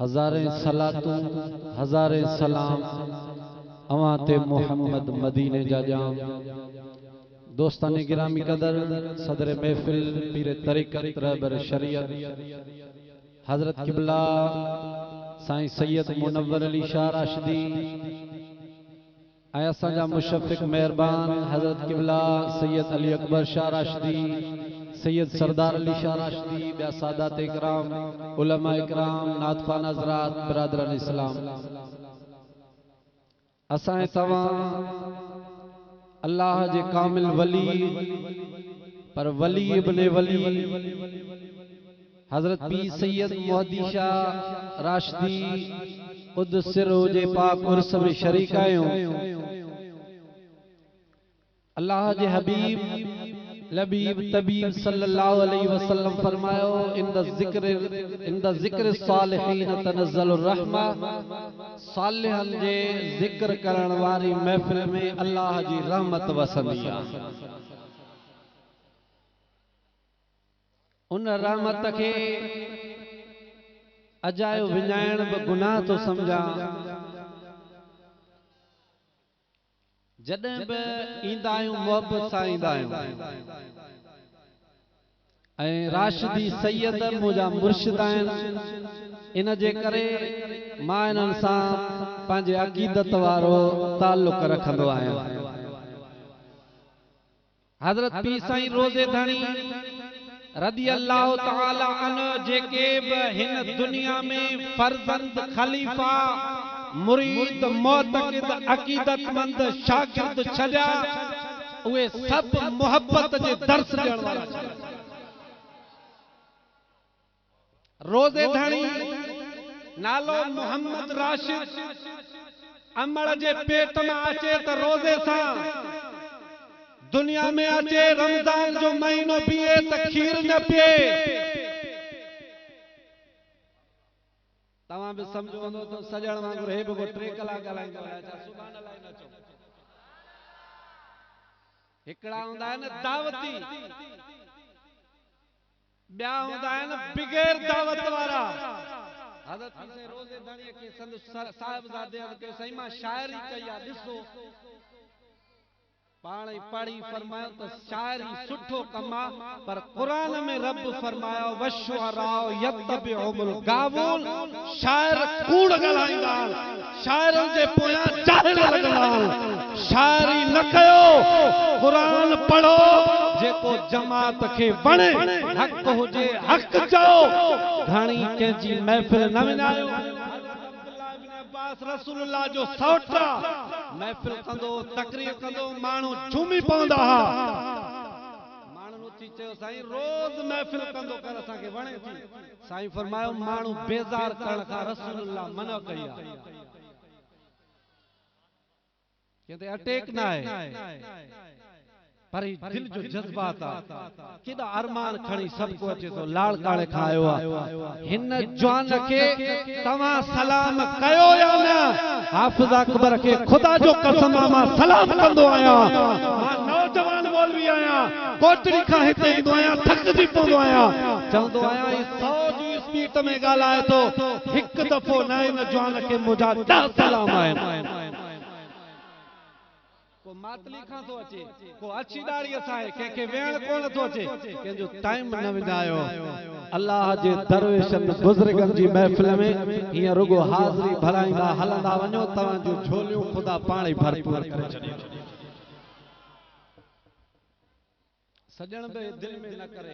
हज़ारें सलातूं हज़ारें सलाम अवाते मोहम्मद मदीने जा जाम। दोस्तान गिरामी कदर सदर महफिल पीर तरीक़त रहबर शरीयत हजरत किबला साईं सैयद मुनव्वर अली शाह राशिदी आया असांजा मुशफ़िक मेहरबान हजरत किबला सैयद अली अकबर शाह राशिदी सैयद सरदार अली शाह राशिदी ब्या सादात इकराम उलमा इकराम नातखान हजरात बिरादरान इस्लाम असां तवां अल्लाह जे कामिल वली पर वली इब्ने वली हजरत पी सैयद मोहद्दी शाह राशिदी क़ुद्दस सिर्रहु जे पाक उर्स में शरीक आयो। अल्लाह जे हबीब लबीब तबीब सल्लल्लाहु अलैहि वसल्लम फरमायो इंद ज़िक्र सालिहीन तनज़्ज़लुर रहमा। सालिहन जे ज़िक्र करण वारी महफिल में अल्लाह जी रहमत वसंदी आहे। उन रहमत के अजायो विञाइण बि गुनाह तो समझा। जॾहिं बि ईंदा आहियूं मोहब्बत सां ईंदा आहियूं ऐं राशिदी सैयद मुंहिंजा मुर्शिद आहिनि। इन जे करे मां इन्हनि सां पंहिंजे अक़ीदत वारो ताल्लुक़ रखंदो आहियां। हज़रत पीर साईं रोज़े धणी रदी अल्लाह तआला अन्हु जेके बि हिन दुनिया में फर्जंद खलीफा मुरीद मोतक़िद अक़ीदतमंद शागिर्द छॾिया उहे सभु मोहब्बत जे दर्स ॾियण वारा छॾिया। रोज़े धणी नालो मोहम्मद राशिद अमड़ जे पेट में अचे त रोज़े सां दुनिया में अचे रमज़ान जो महीनो बीहे त खीर न पिए। तव्हां बि समझो वञो तो सजण वांगुरु हे बि टे कलाक ॻाल्हाईंदो आहे छा सुभाणे अलाए न चओ। हिकिड़ा हूंदा आहिनि दावती ॿिया हूंदा आहिनि बिगैर दावत वारा। हज़रत हुसैन रोज़े धणीअ खे संद साहिबज़ादे के सही मां शाइरी कई आहे। ॾिसो पाण ही पढ़ी फरमायो तो शायरी सुठो कमा पर कुरान में रब फरमायो वशुअराओ यत्तबिउहुमुल गावून। शायर कूड़ ॻाल्हाईंदा शायरनि जे पोयां चाहण लॻंदा। शायरी न कयो कुरान पढ़ो जेको जमात खे वणे हक़ हुजे हक़ चओ। घणी कंहिंजी महफ़िल न विञायो। रसूलुल्लाह जो सौटा महफिल कंदो तकरीर कंदो मानू झूमी पवंदा हा। मानू थी चयो साईं रोज महफिल कंदो कर असा के वणे थी। साईं फरमायो मानू बेजार करण का रसूलुल्लाह मना कई आ। कहते अटैक ना है पर दिल जो जज्बात आ केदा अरमान खणी सब को अचे तो लाल काले खायो आ। हिन जवान के तवा सलाम कयो या ना। हाफिज अकबर के खुदा जो कसम मां सलाम कंदो आया। मां नौजवान मौलवी आया कोटड़ी का हिते इंदो आया थक जी पवंदो आया चवंदो आया 100 जी स्पीड में गालाए तो एक दफो नए जवान के मुझा 10 सलाम आए। को मातली खां तो अचे को अच्छी दाढ़ी असाए के वेण कोन तो अचे के जो टाइम न विदायो। अल्लाह जे दरवेशन बुजुर्गन जी महफिल में हिय रुगो हाज़री भराइंदा हलंदा वञो तवां जो झोलियूं खुदा पाण ही भरपूर करे छॾे। सजण बे दिल में न करे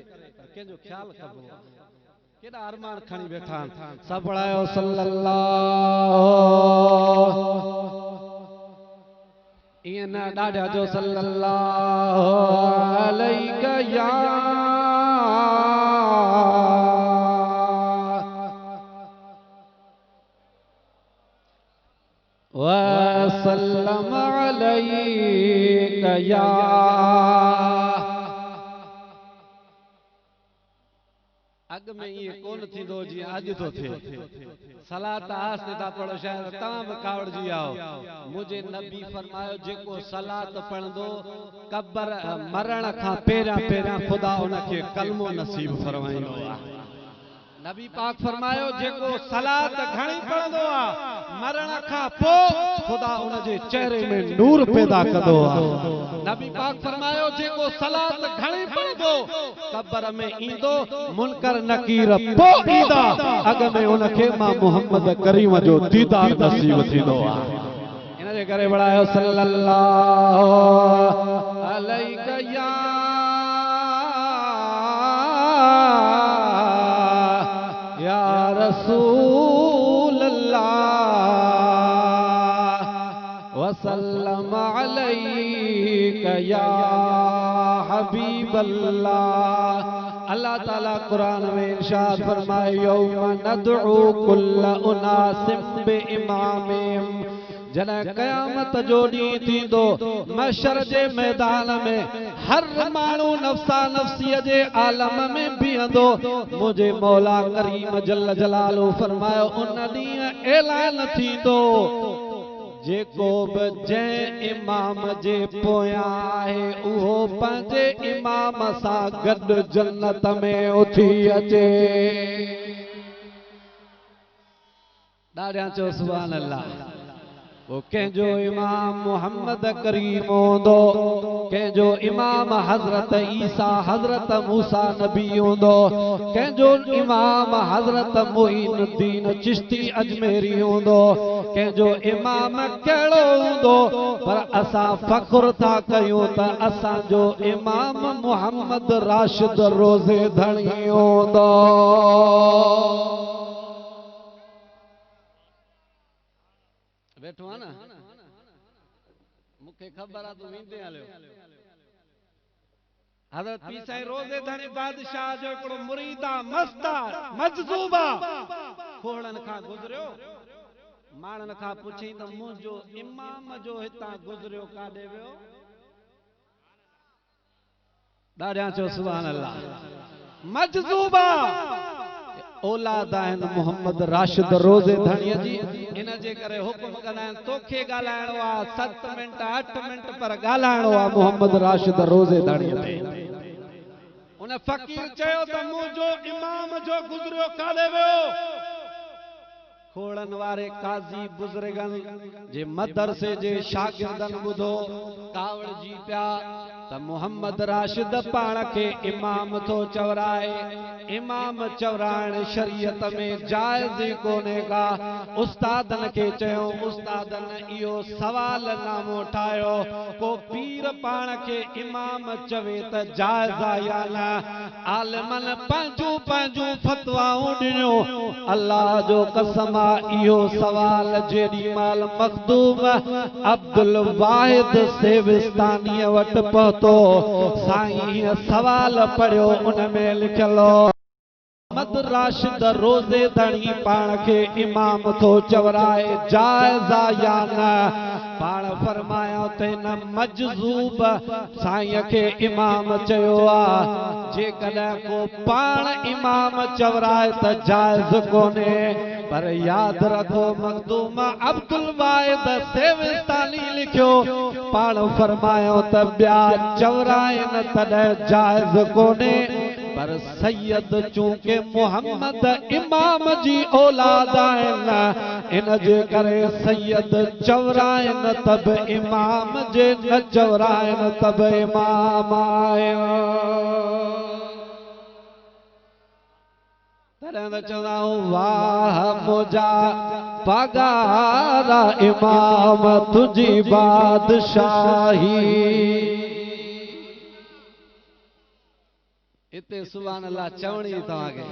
के जो ख्याल कबो केदा अरमान खणी बैठा सब पढ़ायो सल्लल्लाहु ये ना डाढ़ा जो सल्लल्लाहु अलैहि या व सल्लम अलैहि या। अग में ये कौन थी दो जी आज तो थे सलात आस्ते ता पढ़ो शायद तमाम कावड़ जी आओ। मुझे नबी फरमायो जेको सलात पढ़ंदो कब्र मरण का पेरा पेरा खुदा उनके कलमो नसीब फरमाइंदो। नबी पाक फरमायो जेको सलात घणी पढ़ंदो आ मरण खां पोइ खुदा उन जे चेहरे में नूर पैदा कंदो आ। नबी पाक फरमायो जेको सलात घणी पढ़ंदो कब्र में ईंदो मुनकर नकीर पोइ ईंदा अग में उनखे मां मोहम्मद करीम जो दीदार नसीब थींदो आ। इन जे करे बड़ायो सल्लल्लाहु अलैहि या रसूल अल्लाह वसल्लम अलैका या हबीब अल्लाह। अल्लाह ताला कुरान में इरशाद फरमाए यौम नदउ कुल्ल उनासिम बिइमामिहिम जना क़यामत जो ॾींहुं थींदो महशर जे मैदान में हर माण्हू नफ़्सा नफ़्सीअ जे आलम में बीहंदो मुझे मौला करीम जल जलालो फरमायो उन ॾींहुं ऐलान थींदो जेको बि जंहिं इमाम जे पोयां आहे उहो पंहिंजे इमाम सां गॾु जन्नत में उथी अचे। ॾाढा चओ सुभान अल्लाह। वो कंहिंजो इमाम मोहम्मद करीम हूंदो कंहिंजो इमाम हज़रत ईसा हज़रत मूसा नबी हूंदो कंहिंजो इमाम हज़रत मोइनुद्दीन चिश्ती अजमेरी हूंदो कंहिंजो इमाम कहिड़ो हूंदो पर असां फ़ख्र था कयूं त असांजो इमाम मोहम्मद राशिद रोज़े धणी हूंदो। बैठो है ना मुखे खबर आ तू वींदे हलियो। हज़रत पीर साईं रोज़े धणी बादशाह जो हिकिड़ो मुरीद आ मस्त आ मजज़ूब आ खोड़न खां गुज़रियो माण्हुनि खां पुछी त मुंहिंजो इमाम जो हितां गुज़रियो काॾे वियो। ॾाढा चओ सुभान अल्लाह। मजज़ूब आ औलाद आहिनि मोहम्मद राशिद रोज़े धणीअ जी इन जे करे हुकुम कंदा आहिनि तोखे ॻाल्हाइणो आहे 7 मिंट 8 मिंट पर ॻाल्हाइणो आहे मोहम्मद राशिद रोज़े धणीअ ते। उन फ़कीर चयो त मुंहिंजो इमाम जो गुज़रियो काॾे वियो। खोड़न वारे काज़ी बुज़ुर्गनि जे मदरसे जे शागिर्दनि ॿुधो कावड़ जी पिया त मोहम्मद राशिद पाण खे इमाम थो चवराए। इमाम चवराइण शरीयत में जाइज़ ई कोन्हे का। उस्तादनि खे चयो उस्तादनि इहो सवाल नामो ठाहियो को पीर पाण खे इमाम चवे त जाइज़ आहे या न। आलिमनि पंहिंजूं पंहिंजूं फतवाऊं ॾिनियो। अल्लाह जो कसम इहो सवाल जेॾी महिल मखदूम अब्दुल वाहिद सेविस्तानी वटि पहुतो साईं सवाल पढ़ियो उन में लिखियलु मोहम्मद राशिद रोज़े धणी पाण खे इमाम थो चवराए जाइज़ आहे या न। पाण फरमायो त न मजज़ूब साईं खे इमाम चयो आहे जेकॾहिं को पाण इमाम चवराए त जाइज़ कोन्हे पर यादि रखो मखदूम अब्दुल वाहिद सेविस्तानी लिखियो पाण फरमायो त ॿिया चवराइनि तॾहिं जाइज़ कोन्हे पर सैयद चूंकि मोहम्मद इमाम जी औलाद आहिनि इन जे करे सैयद चवराइनि तब इमाम जे न चवराइनि तब इमाम आहिनि। तॾहिं त चवंदा वाह मुंहिंजा पगारा इमाम तुंहिंजी बादशाही। इते सुभान अल्लाह चवणी तव्हांखे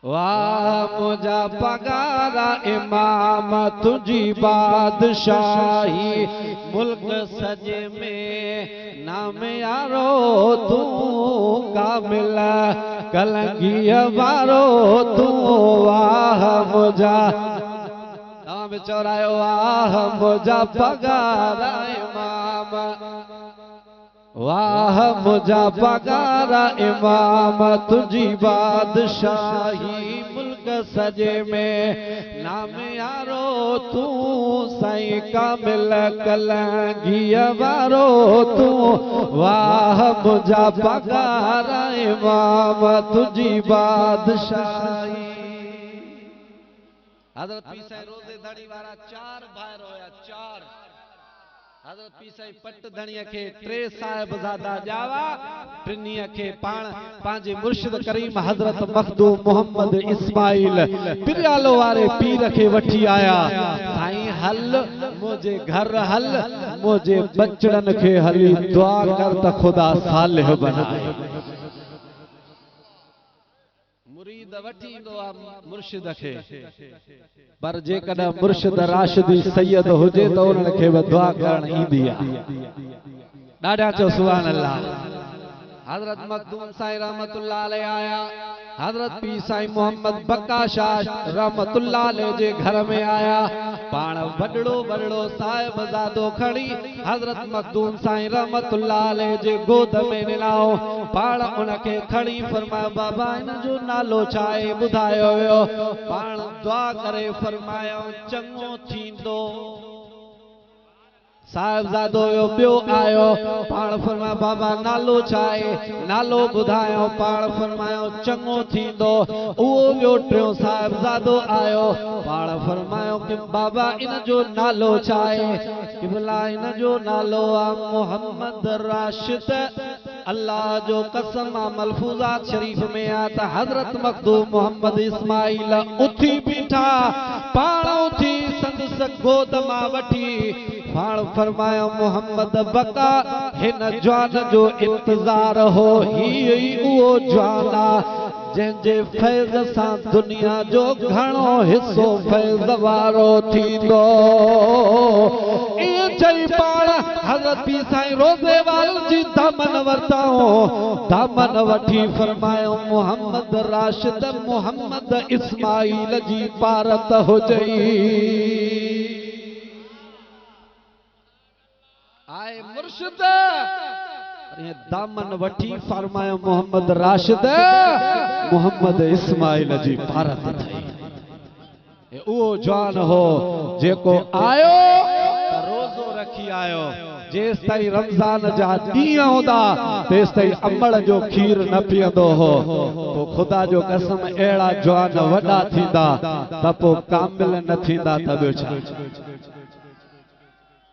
वाह मुंहिंजा पगारा इमाम तुंहिंजी बादशाही मुल्क सॼे में नाम यारो तूं कामिल कलंगीअ वारो तूं वाह मुंहिंजा तव्हां बि चवरायो वाह मुंहिंजा पगारा इमाम वाह मुंहिंजा पगारा इमाम तुंहिंजी बादशाही मुल्क सजे में नाम यारो तू साईं कामिल कलंगीअ वारो तू वाह मुझा पगार इमाम तुझी बादशाही। हज़रत पीर साईं रोज़े धड़ी वारा 4 भाइर हुया 4। हज़रत पीर साईं पट धणीअ खे 3 साहिबज़ादा ॼावा टिनीअ खे पाण पंहिंजे मुर्शिद करीम हज़रत मखदूम मोहम्मद इस्माइल पिरियालो वारे पीर खे वठी आया। साईं हल मुझे घर हल मुझे बचड़न खे हली दुआ कर त खुदा सालिह बनाए। मुरीद वठी ईंदो आहे मुर्शिद खे पर जेकॾहिं मुर्शिद राशिदी सैयद हुजे त उन्हनि खे बि दुआ करण ईंदी आहे। ॾाढा चओ सुभान अल्लाह। हज़रत मखदूम साईं रहमतुल्लाह अलैह आया। हज़रत पीर साईं मोहम्मद बक्का शाह रहमतुल्लाह अलैह जे घर में आया। पाण वडड़ो वडड़ो साहिबज़ादो खणी हज़रत मखदूम साईं रहमतुल्लाह अलैह जे गोद में ॾिनाओ। पाण उनखे खणी फरमायो बाबा इन जो नालो छा आहे ॿुधायो वियो। पाण दुआ करे फरमायो चङो थींदो। साहिबज़ादो ॿियो आयो। पाण फरमायो बाबा नालो छा आहे नालो ॿुधायो। पाण फरमायो चङो थींदो। उहो ॿियो टियों साहिबज़ादो आयो। पाण फरमायो कि बाबा इन जो नालो छा आहे कि भला इन जो नालो आहे मोहम्मद राशिद। अल्लाह जो कसम मलफूज़ात शरीफ में आ त हज़रत मखदूम मोहम्मद इस्माइल उथी बीठा। पाण उथी संदस गोद मां वठी पाण फरमायो मोहम्मद बका हिन जवान जो इंतजार हो ही उहो जवान आ जंहिंजे फैज़ सां दुनिया जो घणो हिस्सो फैज़ वारो थींदो। ईअं चई पाण हज़रत पीर साईं रोज़े वारनि जी दामन वरताऊं। दामन वठी फरमायो मोहम्मद राशिद मोहम्मद इस्माइल जी पारत हुजई। आए मुर्शिद दामन वठी फरमायो मोहम्मद राशिद मोहम्मद इस्माइल जी पारत थई। उहो जवान हो जेको आयो त रोज़ो रखी आयो। जेस ताईं रमज़ान जा ॾींहं हूंदा तेस ताईं अंबड़ जो खीर न पीअंदो हो। तो खुदा जो कसम अहिड़ा जवान वॾा थींदा त पोइ कामिल न थींदा त ॿियो छा।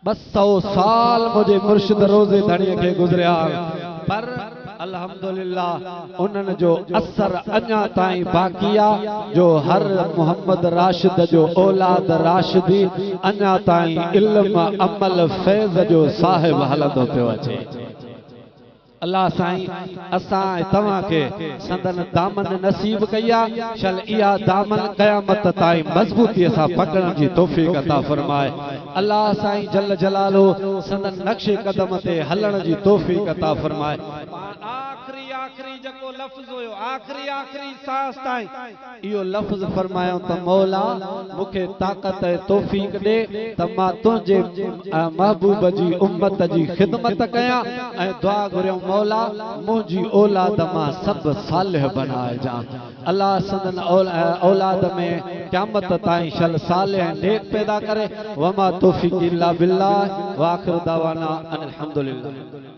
200 साल मुझे मुर्शिद रोज़े धणीअ खे गुज़रिया पर अल्हम्दुलिल्लाह उन्हनि जो असर अञा ताईं बाक़ी आहे। जो हर मोहम्मद राशिद जो औलाद राशिदी अञा ताईं इल्म अमल फैज़ जो साहिब हलंदो पियो अचे। अल्लाह साईं असां तव्हां के संदन दामन नसीब कया। चल इहा दामन क़यामत ताईं मज़बूती सां पकड़न जी तौफ़ीक़ अता फरमाए। अल्लाह साईं जल जलालो संदन नक्शे कदम ते हलण जी तौफ़ीक़ अता फरमाए। आखिरी आखिरी जेको लफ़्ज़ हुयो आखिरी आखिरी सांस ताईं इहो लफ़्ज़ फरमायो त मौला मूंखे ताक़त ऐं तौफ़ीक़ ॾे त मां तुंहिंजे महबूब जी उम्मत जी ख़िदमत कयां ऐं दुआ घुरियो मौला मुझी औलाद मां सब सालिह बनाए जा। अल्लाह सदन औलाद में क़यामत ताईं शल सालिह नेक पैदा करे। वमा तौफीक़ इल्ला बिल्लाह व आखिर दावाना अनिल हम्दुलिल्लाह।